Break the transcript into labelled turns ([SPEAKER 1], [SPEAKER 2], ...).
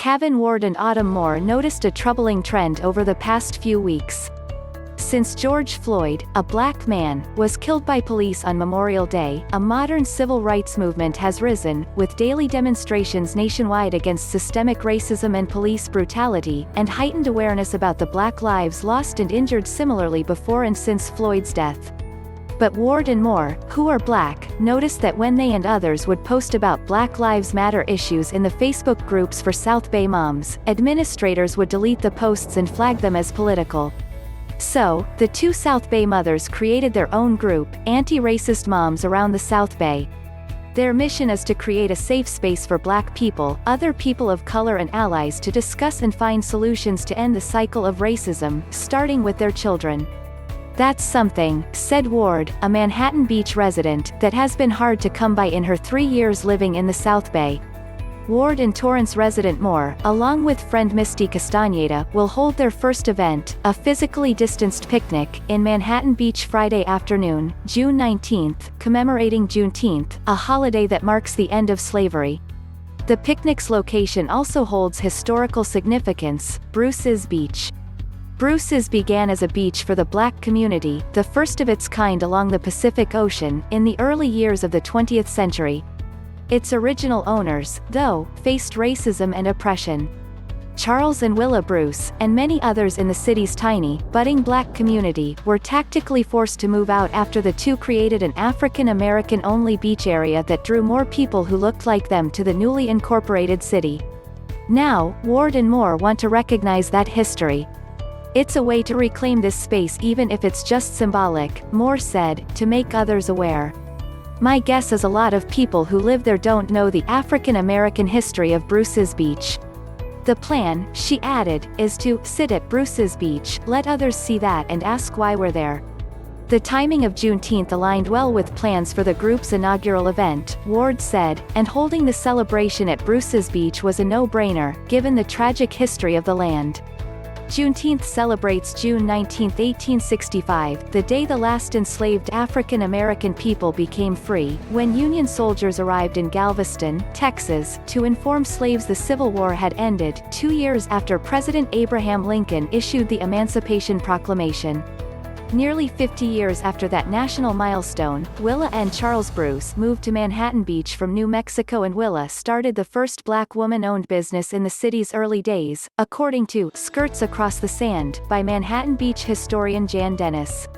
[SPEAKER 1] Kevin Ward and Autumn Moore noticed a troubling trend over the past few weeks. Since George Floyd, a black man, was killed by police on Memorial Day, a modern civil rights movement has risen, with daily demonstrations nationwide against systemic racism and police brutality, and heightened awareness about the black lives lost and injured similarly before and since Floyd's death. But Ward and Moore, who are black, noticed that when they and others would post about Black Lives Matter issues in the Facebook groups for South Bay moms, administrators would delete the posts and flag them as political. So, the two South Bay mothers created their own group, Anti-Racist Moms Around the South Bay. Their mission is to create a safe space for black people, other people of color and allies to discuss and find solutions to end the cycle of racism, starting with their children. "That's something," said Ward, a Manhattan Beach resident, "that has been hard to come by in her 3 years living in the South Bay." Ward and Torrance resident Moore, along with friend Misty Castañeda, will hold their first event, a physically distanced picnic, in Manhattan Beach Friday afternoon, June 19th, commemorating Juneteenth, a holiday that marks the end of slavery. The picnic's location also holds historical significance: Bruce's Beach. Bruce's began as a beach for the black community, the first of its kind along the Pacific Ocean, in the early years of the 20th century. Its original owners, though, faced racism and oppression. Charles and Willa Bruce, and many others in the city's tiny, budding black community, were tactically forced to move out after the two created an African American-only beach area that drew more people who looked like them to the newly incorporated city. Now, Ward and Moore want to recognize that history. "It's a way to reclaim this space even if it's just symbolic," Moore said, "to make others aware. My guess is a lot of people who live there don't know the African American history of Bruce's Beach. The plan," she added, "is to sit at Bruce's Beach, let others see that and ask why we're there." The timing of Juneteenth aligned well with plans for the group's inaugural event, Ward said, and holding the celebration at Bruce's Beach was a no-brainer, given the tragic history of the land. Juneteenth celebrates June 19, 1865, the day the last enslaved African American people became free, when Union soldiers arrived in Galveston, Texas, to inform slaves the Civil War had ended, 2 years after President Abraham Lincoln issued the Emancipation Proclamation. Nearly 50 years after that national milestone, Willa and Charles Bruce moved to Manhattan Beach from New Mexico, and Willa started the first black woman-owned business in the city's early days, according to Skirts Across the Sand by Manhattan Beach historian Jan Dennis.